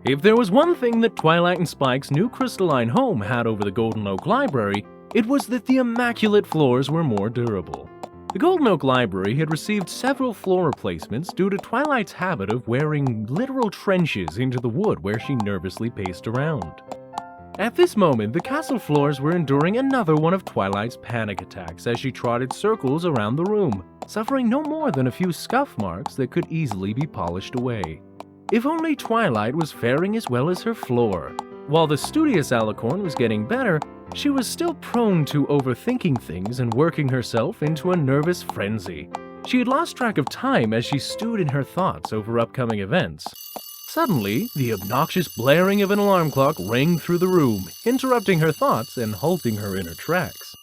If there was one thing that Twilight and Spike's new crystalline home had over the Golden Oak Library, it was that the immaculate floors were more durable. The Golden Oak Library had received several floor replacements due to Twilight's habit of wearing literal trenches into the wood where she nervously paced around. At this moment, the castle floors were enduring another one of Twilight's panic attacks as she trotted circles around the room, suffering no more than a few scuff marks that could easily be polished away. If only Twilight was faring as well as her floor. While the studious Alicorn was getting better, she was still prone to overthinking things and working herself into a nervous frenzy. She had lost track of time as she stewed in her thoughts over upcoming events. Suddenly, the obnoxious blaring of an alarm clock rang through the room, interrupting her thoughts and halting her in her tracks.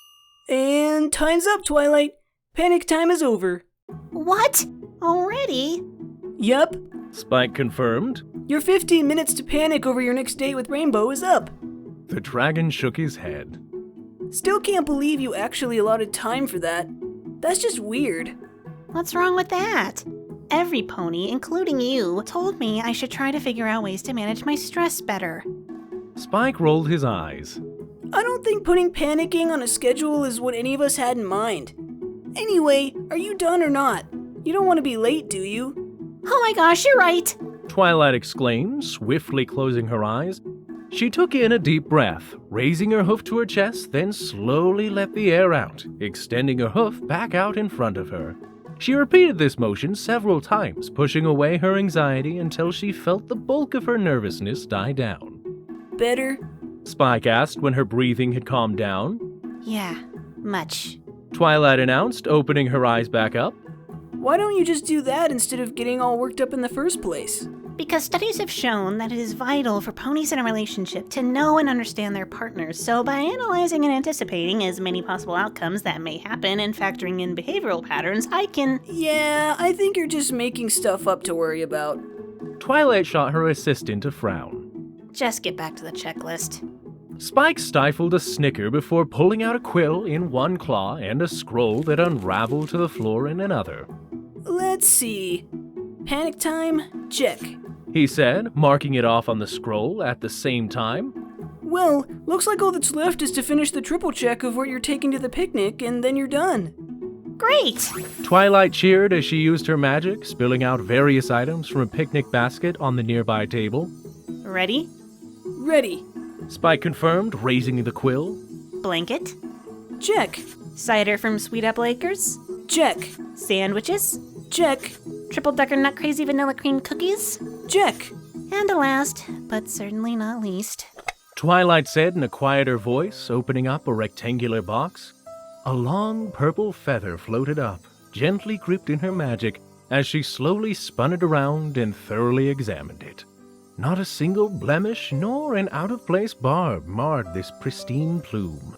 And time's up, Twilight. Panic time is over. What? Already? Yup. Spike confirmed. Your 15 minutes to panic over your next date with Rainbow is up. The dragon shook his head. Still can't believe you actually allotted time for that. That's just weird. What's wrong with that? Every pony, including you, told me I should try to figure out ways to manage my stress better. Spike rolled his eyes. I don't think putting panicking on a schedule is what any of us had in mind. Anyway, are you done or not? You don't want to be late, do you? Oh my gosh, you're right! Twilight exclaimed, swiftly closing her eyes. She took in a deep breath, raising her hoof to her chest, then slowly let the air out, extending her hoof back out in front of her. She repeated this motion several times, pushing away her anxiety until she felt the bulk of her nervousness die down. Better? Spike asked when her breathing had calmed down. Yeah, much. Twilight announced, opening her eyes back up. Why don't you just do that instead of getting all worked up in the first place? Because studies have shown that it is vital for ponies in a relationship to know and understand their partners, so by analyzing and anticipating as many possible outcomes that may happen and factoring in behavioral patterns, I can... Yeah, I think you're just making stuff up to worry about. Twilight shot her assistant a frown. Just get back to the checklist. Spike stifled a snicker before pulling out a quill in one claw and a scroll that unraveled to the floor in another. Let's see. Panic time? Check. He said, marking it off on the scroll at the same time. Well, looks like all that's left is to finish the triple check of what you're taking to the picnic, and then you're done. Great! Twilight cheered as she used her magic, spilling out various items from a picnic basket on the nearby table. Ready? Ready. Spike confirmed, raising the quill. Blanket? Check. Cider from Sweet Apple Acres? Check. Sandwiches? Check. Triple-decker nut crazy vanilla cream cookies? Check. And last, but certainly not least. Twilight said in a quieter voice, opening up a rectangular box. A long purple feather floated up, gently gripped in her magic, as she slowly spun it around and thoroughly examined it. Not a single blemish nor an out-of-place barb marred this pristine plume.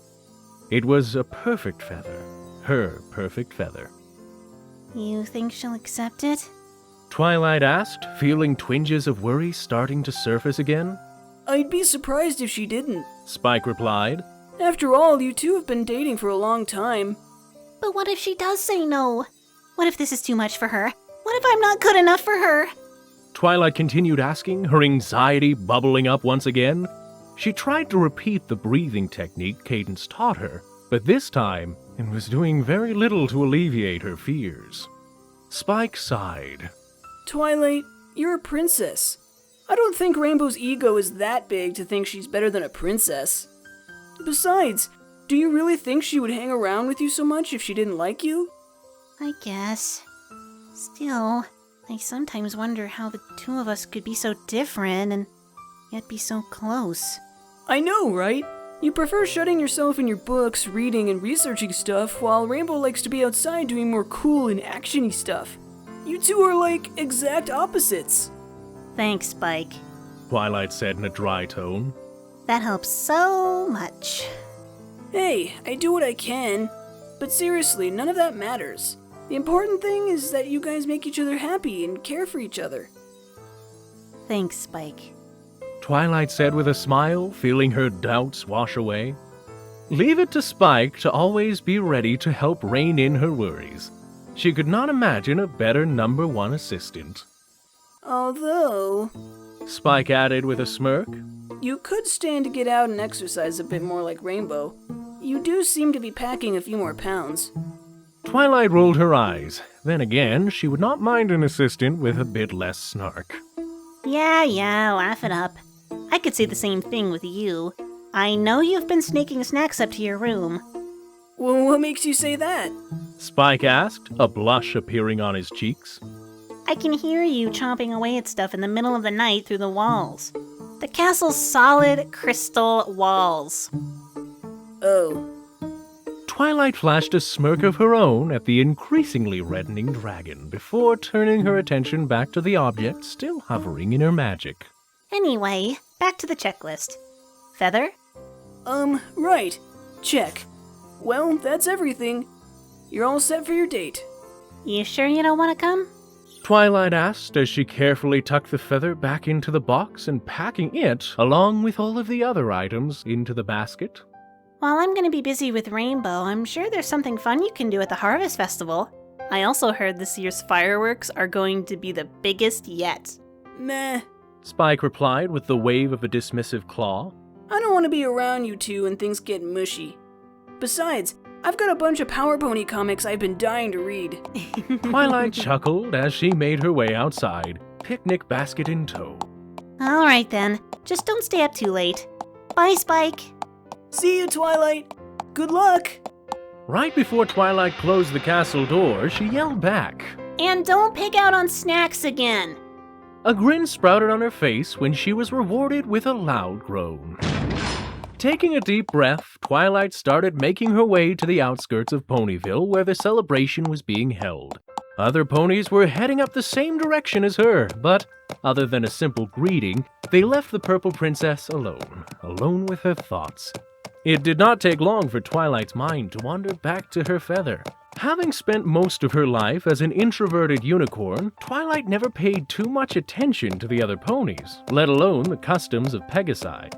It was a perfect feather, her perfect feather. You think she'll accept it? Twilight asked, feeling twinges of worry starting to surface again. I'd be surprised if she didn't. Spike replied. After all, you two have been dating for a long time. But what if she does say no? What if this is too much for her? What if I'm not good enough for her? Twilight continued asking, her anxiety bubbling up once again. She tried to repeat the breathing technique Cadence taught her, but this time it was doing very little to alleviate her fears. Spike sighed. Twilight, you're a princess. I don't think Rainbow's ego is that big to think she's better than a princess. Besides, do you really think she would hang around with you so much if she didn't like you? I guess. Still, I sometimes wonder how the two of us could be so different and yet be so close. I know, right? You prefer shutting yourself in your books, reading and researching stuff, while Rainbow likes to be outside doing more cool and actiony stuff. You two are like exact opposites. Thanks, Spike. Twilight said in a dry tone. That helps so much. Hey, I do what I can, but seriously, none of that matters. The important thing is that you guys make each other happy and care for each other. Thanks, Spike. Twilight said with a smile, feeling her doubts wash away. Leave it to Spike to always be ready to help rein in her worries. She could not imagine a better number one assistant. Although... Spike added with a smirk. You could stand to get out and exercise a bit more like Rainbow. You do seem to be packing a few more pounds. Twilight rolled her eyes. Then again, she would not mind an assistant with a bit less snark. Yeah, laugh it up. I could say the same thing with you. I know you've been sneaking snacks up to your room. Well, what makes you say that? Spike asked, a blush appearing on his cheeks. I can hear you chomping away at stuff in the middle of the night through the walls. The castle's solid crystal walls. Oh. Twilight flashed a smirk of her own at the increasingly reddening dragon before turning her attention back to the object still hovering in her magic. Anyway, back to the checklist. Feather? Right. Check. Well, that's everything. You're all set for your date. You sure you don't want to come? Twilight asked as she carefully tucked the feather back into the box and packing it, along with all of the other items, into the basket. While I'm going to be busy with Rainbow, I'm sure there's something fun you can do at the Harvest Festival. I also heard this year's fireworks are going to be the biggest yet. Meh. Spike replied with the wave of a dismissive claw. I don't want to be around you two when things get mushy. Besides, I've got a bunch of Power Pony comics I've been dying to read. Twilight chuckled as she made her way outside, picnic basket in tow. All right then, just don't stay up too late. Bye, Spike. See you, Twilight. Good luck. Right before Twilight closed the castle door, she yelled back. And don't pig out on snacks again. A grin sprouted on her face when she was rewarded with a loud groan. Taking a deep breath, Twilight started making her way to the outskirts of Ponyville where the celebration was being held. Other ponies were heading up the same direction as her, but other than a simple greeting, they left the Purple Princess alone with her thoughts. It did not take long for Twilight's mind to wander back to her feather. Having spent most of her life as an introverted unicorn, Twilight never paid too much attention to the other ponies, let alone the customs of pegasi.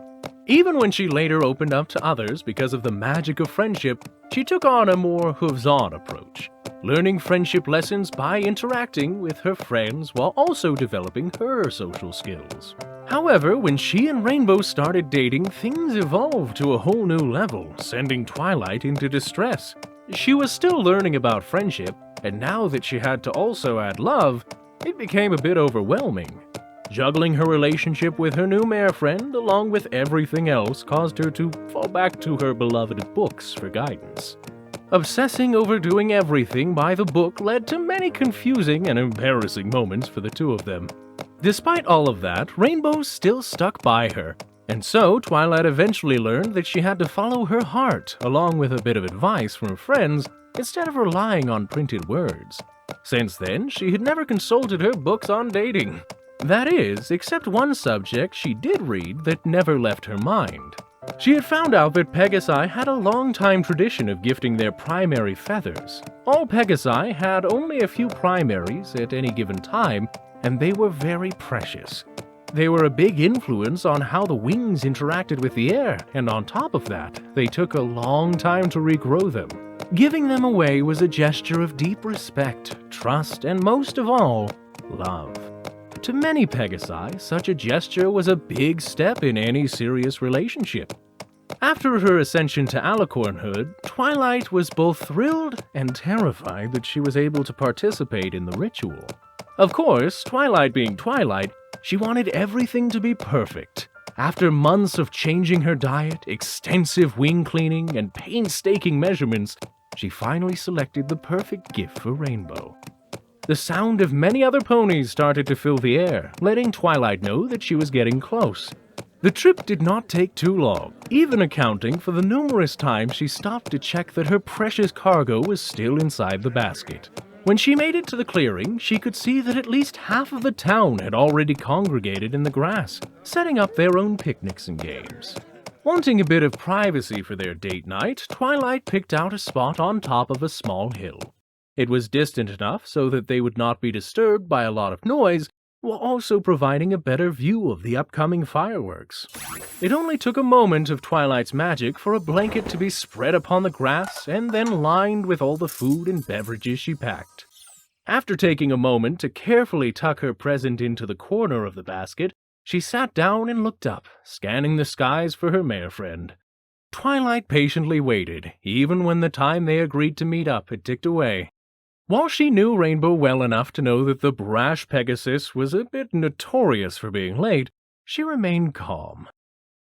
Even when she later opened up to others because of the magic of friendship, she took on a more hooves-on approach, learning friendship lessons by interacting with her friends while also developing her social skills. However, when she and Rainbow started dating, things evolved to a whole new level, sending Twilight into distress. She was still learning about friendship, and now that she had to also add love, it became a bit overwhelming. Juggling her relationship with her new mare friend along with everything else caused her to fall back to her beloved books for guidance. Obsessing over doing everything by the book led to many confusing and embarrassing moments for the two of them. Despite all of that, Rainbow still stuck by her, and so Twilight eventually learned that she had to follow her heart along with a bit of advice from friends instead of relying on printed words. Since then, she had never consulted her books on dating. That is, except one subject she did read that never left her mind. She had found out that pegasi had a long-time tradition of gifting their primary feathers. All pegasi had only a few primaries at any given time, and they were very precious. They were a big influence on how the wings interacted with the air, and on top of that, they took a long time to regrow them. Giving them away was a gesture of deep respect, trust, and most of all, love. To many pegasi, such a gesture was a big step in any serious relationship. After her ascension to Alicornhood, Twilight was both thrilled and terrified that she was able to participate in the ritual. Of course, Twilight being Twilight, she wanted everything to be perfect. After months of changing her diet, extensive wing cleaning, and painstaking measurements, she finally selected the perfect gift for Rainbow. The sound of many other ponies started to fill the air, letting Twilight know that she was getting close. The trip did not take too long, even accounting for the numerous times she stopped to check that her precious cargo was still inside the basket. When she made it to the clearing, she could see that at least half of the town had already congregated in the grass, setting up their own picnics and games. Wanting a bit of privacy for their date night, Twilight picked out a spot on top of a small hill. It was distant enough so that they would not be disturbed by a lot of noise, while also providing a better view of the upcoming fireworks. It only took a moment of Twilight's magic for a blanket to be spread upon the grass and then lined with all the food and beverages she packed. After taking a moment to carefully tuck her present into the corner of the basket, She sat down and looked up, scanning the skies for her mare friend. Twilight patiently waited, even when the time they agreed to meet up had ticked away. While she knew Rainbow well enough to know that the brash Pegasus was a bit notorious for being late, she remained calm.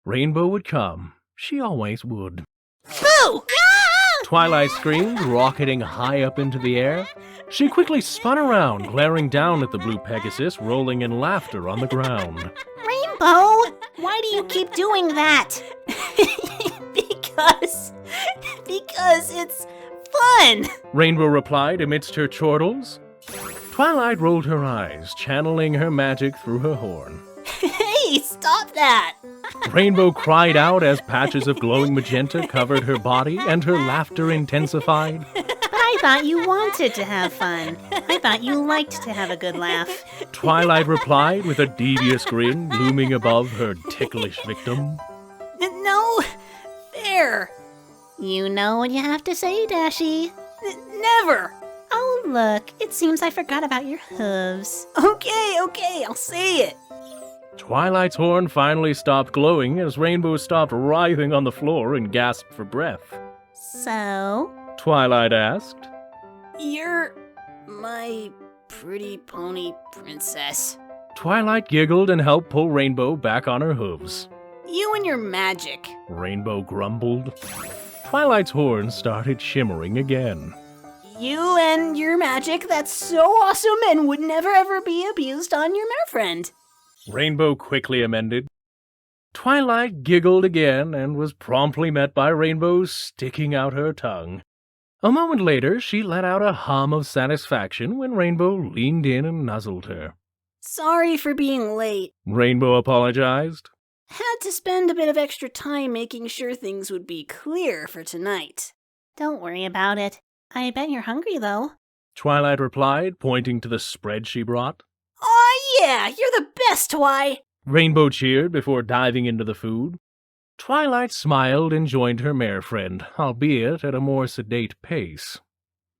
Rainbow would come. She always would. Boo! Twilight screamed, rocketing high up into the air. She quickly spun around, glaring down at the blue Pegasus, rolling in laughter on the ground. Rainbow, why do you keep doing that? Because it's fun. Rainbow replied amidst her chortles. Twilight rolled her eyes, channeling her magic through her horn. Hey, stop that. Rainbow cried out as patches of glowing magenta covered her body and her laughter intensified. But I thought you wanted to have fun. I thought you liked to have a good laugh. Twilight replied with a devious grin looming above her ticklish victim. No, fair. You know what you have to say, Dashy. Never. Oh, look, it seems I forgot about your hooves. Okay, I'll say it. Twilight's horn finally stopped glowing as Rainbow stopped writhing on the floor and gasped for breath. So? Twilight asked. You're my pretty pony princess. Twilight giggled and helped pull Rainbow back on her hooves. You and your magic. Rainbow grumbled. Twilight's horn started shimmering again. You and your magic, that's so awesome and would never ever be abused on your mare friend. Rainbow quickly amended. Twilight giggled again and was promptly met by Rainbow sticking out her tongue. A moment later, she let out a hum of satisfaction when Rainbow leaned in and nuzzled her. Sorry for being late. Rainbow apologized. Had to spend a bit of extra time making sure things would be clear for tonight. Don't worry about it. I bet you're hungry, though. Twilight replied, pointing to the spread she brought. Aw, yeah, you're the best, Twi! Rainbow cheered before diving into the food. Twilight smiled and joined her mare friend, albeit at a more sedate pace.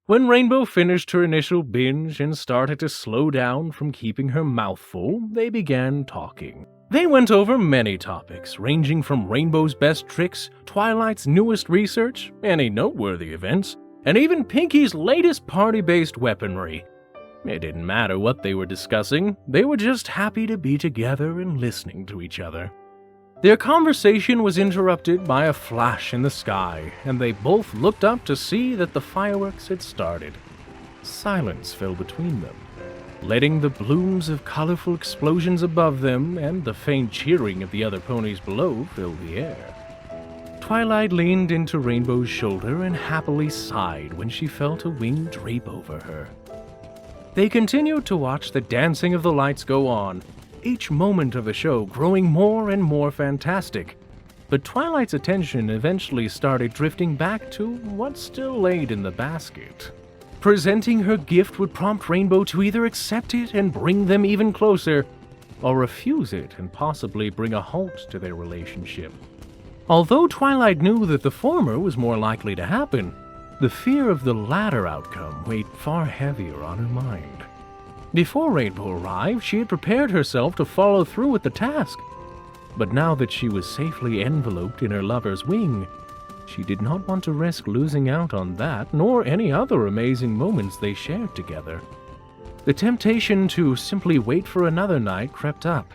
When Rainbow finished her initial binge and started to slow down from keeping her mouth full, they began talking. They went over many topics, ranging from Rainbow's best tricks, Twilight's newest research, any noteworthy events, and even Pinky's latest party-based weaponry. It didn't matter what they were discussing, they were just happy to be together and listening to each other. Their conversation was interrupted by a flash in the sky, and they both looked up to see that the fireworks had started. Silence fell between them, letting the blooms of colorful explosions above them and the faint cheering of the other ponies below fill the air. Twilight leaned into Rainbow's shoulder and happily sighed when she felt a wing drape over her. They continued to watch the dancing of the lights go on, each moment of the show growing more and more fantastic. But Twilight's attention eventually started drifting back to what still laid in the basket. Presenting her gift would prompt Rainbow to either accept it and bring them even closer, or refuse it and possibly bring a halt to their relationship. Although Twilight knew that the former was more likely to happen, the fear of the latter outcome weighed far heavier on her mind. Before Rainbow arrived, she had prepared herself to follow through with the task. But now that she was safely enveloped in her lover's wing, she did not want to risk losing out on that, nor any other amazing moments they shared together. The temptation to simply wait for another night crept up.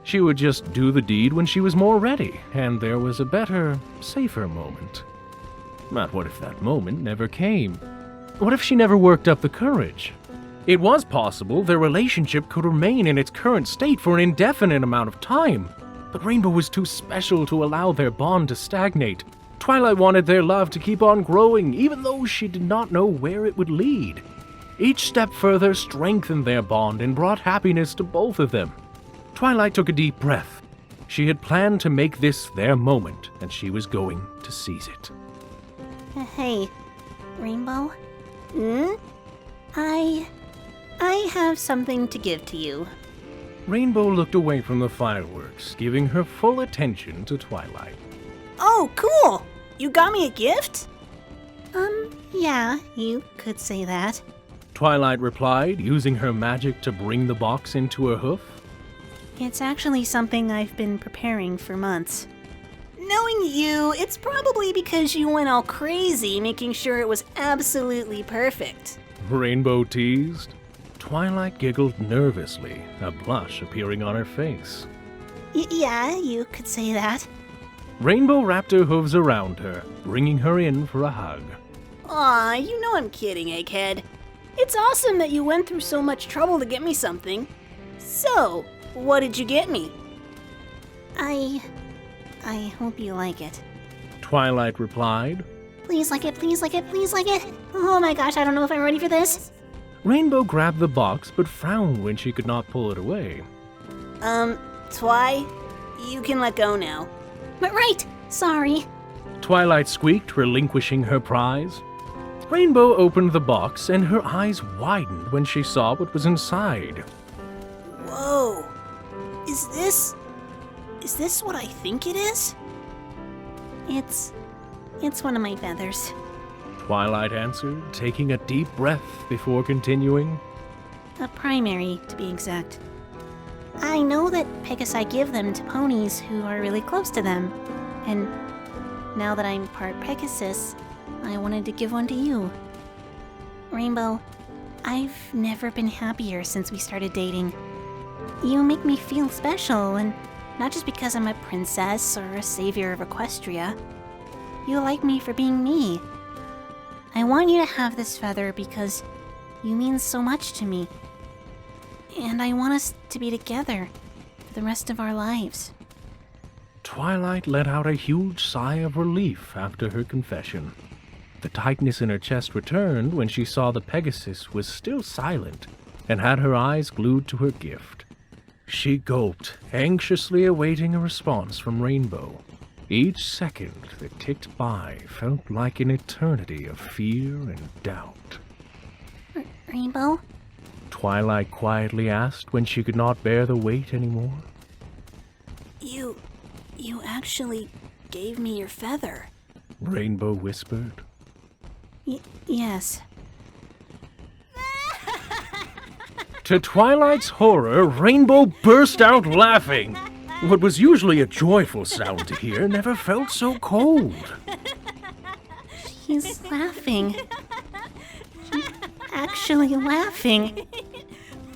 She would just do the deed when she was more ready, and there was a better, safer moment. But what if that moment never came? What if she never worked up the courage? It was possible their relationship could remain in its current state for an indefinite amount of time, but Rainbow was too special to allow their bond to stagnate. Twilight wanted their love to keep on growing, even though she did not know where it would lead. Each step further strengthened their bond and brought happiness to both of them. Twilight took a deep breath. She had planned to make this their moment, and she was going to seize it. Hey, Rainbow? I have something to give to you. Rainbow looked away from the fireworks, giving her full attention to Twilight. Oh, cool! You got me a gift? Yeah, you could say that. Twilight replied, using her magic to bring the box into her hoof. It's actually something I've been preparing for months. Knowing you, it's probably because you went all crazy making sure it was absolutely perfect. Rainbow teased. Twilight giggled nervously, a blush appearing on her face. Yeah, you could say that. Rainbow wrapped her hooves around her, bringing her in for a hug. Aw, you know I'm kidding, Egghead. It's awesome that you went through so much trouble to get me something. So, what did you get me? I hope you like it. Twilight replied. Please like it, please like it, please like it. Oh my gosh, I don't know if I'm ready for this. Rainbow grabbed the box but frowned when she could not pull it away. Twi, you can let go now. But right, sorry. Twilight squeaked, relinquishing her prize. Rainbow opened the box and her eyes widened when she saw what was inside. Whoa. Is this what I think it is? It's one of my feathers. Twilight answered, taking a deep breath before continuing. A primary, to be exact. I know that pegasi give them to ponies who are really close to them, and now that I'm part Pegasus, I wanted to give one to you. Rainbow, I've never been happier since we started dating. You make me feel special, and not just because I'm a princess or a savior of Equestria. You like me for being me. I want you to have this feather because you mean so much to me. And I want us to be together for the rest of our lives. Twilight let out a huge sigh of relief after her confession. The tightness in her chest returned when she saw the Pegasus was still silent and had her eyes glued to her gift. She gulped, anxiously awaiting a response from Rainbow. Each second that ticked by felt like an eternity of fear and doubt. Rainbow? Twilight quietly asked when she could not bear the weight anymore. You actually gave me your feather. Rainbow whispered. Yes. To Twilight's horror, Rainbow burst out laughing. What was usually a joyful sound to hear never felt so cold. She's laughing. She's actually laughing.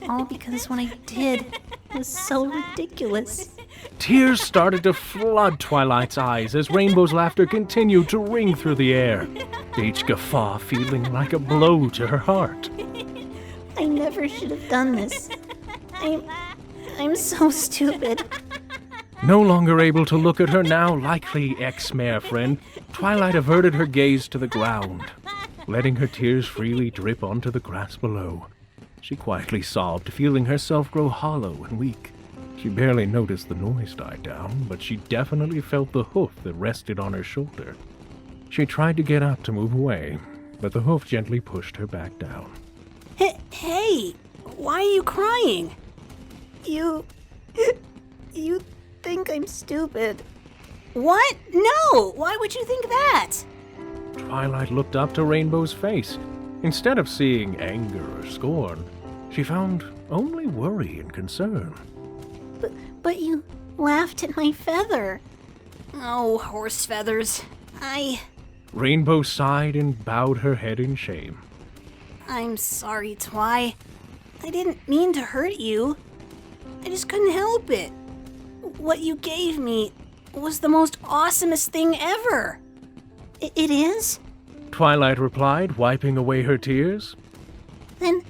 All because what I did was so ridiculous. Tears started to flood Twilight's eyes as Rainbow's laughter continued to ring through the air, each guffaw feeling like a blow to her heart. I never should have done this. I'm so stupid. No longer able to look at her now likely ex-mare friend, Twilight averted her gaze to the ground, letting her tears freely drip onto the grass below. She quietly sobbed, feeling herself grow hollow and weak. She barely noticed the noise die down, but she definitely felt the hoof that rested on her shoulder. She tried to get up to move away, but the hoof gently pushed her back down. Hey, why are you crying? You think I'm stupid. What? No! Why would you think that? Twilight looked up to Rainbow's face. Instead of seeing anger or scorn, she found only worry and concern. But you laughed at my feather. Oh, horse feathers. Rainbow sighed and bowed her head in shame. I'm sorry, Twi. I didn't mean to hurt you. I just couldn't help it. What you gave me was the most awesomest thing ever. It is? Twilight replied, wiping away her tears. Then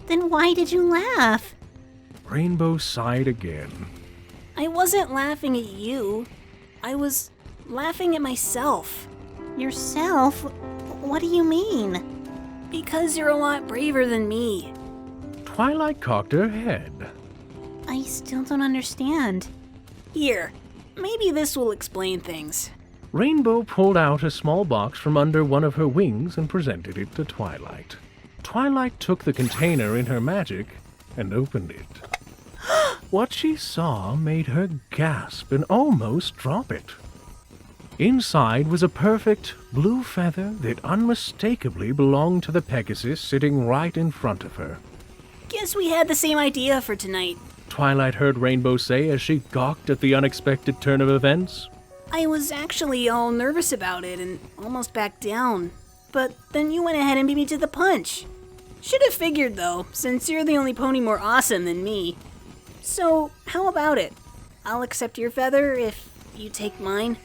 why did you laugh? Rainbow sighed again. I wasn't laughing at you. I was laughing at myself. Yourself? What do you mean? Because you're a lot braver than me. Twilight cocked her head. I still don't understand. Here, maybe this will explain things. Rainbow pulled out a small box from under one of her wings and presented it to Twilight. Twilight took the container in her magic and opened it. What she saw made her gasp and almost drop it. Inside was a perfect blue feather that unmistakably belonged to the Pegasus sitting right in front of her. Guess we had the same idea for tonight. Twilight heard Rainbow say as she gawked at the unexpected turn of events. I was actually all nervous about it and almost backed down. But then you went ahead and beat me to the punch. Should have figured though, since you're the only pony more awesome than me. So, how about it? I'll accept your feather if you take mine.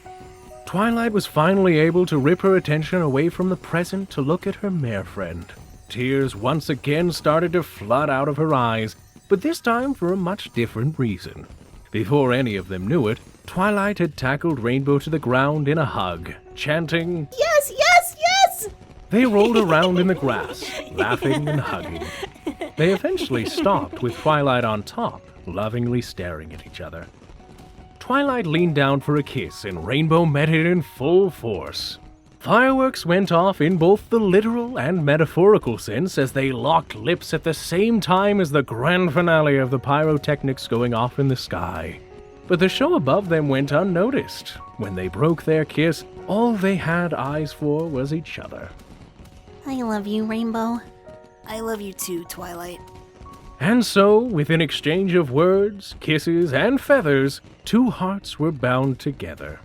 Twilight was finally able to rip her attention away from the present to look at her mare friend. Tears once again started to flood out of her eyes, but this time for a much different reason. Before any of them knew it, Twilight had tackled Rainbow to the ground in a hug, chanting, Yes, yes, yes! They rolled around in the grass, laughing and hugging. They eventually stopped with Twilight on top, lovingly staring at each other. Twilight leaned down for a kiss, and Rainbow met it in full force. Fireworks went off in both the literal and metaphorical sense as they locked lips at the same time as the grand finale of the pyrotechnics going off in the sky. But the show above them went unnoticed. When they broke their kiss, all they had eyes for was each other. I love you, Rainbow. I love you too, Twilight. And so, with an exchange of words, kisses, and feathers, two hearts were bound together.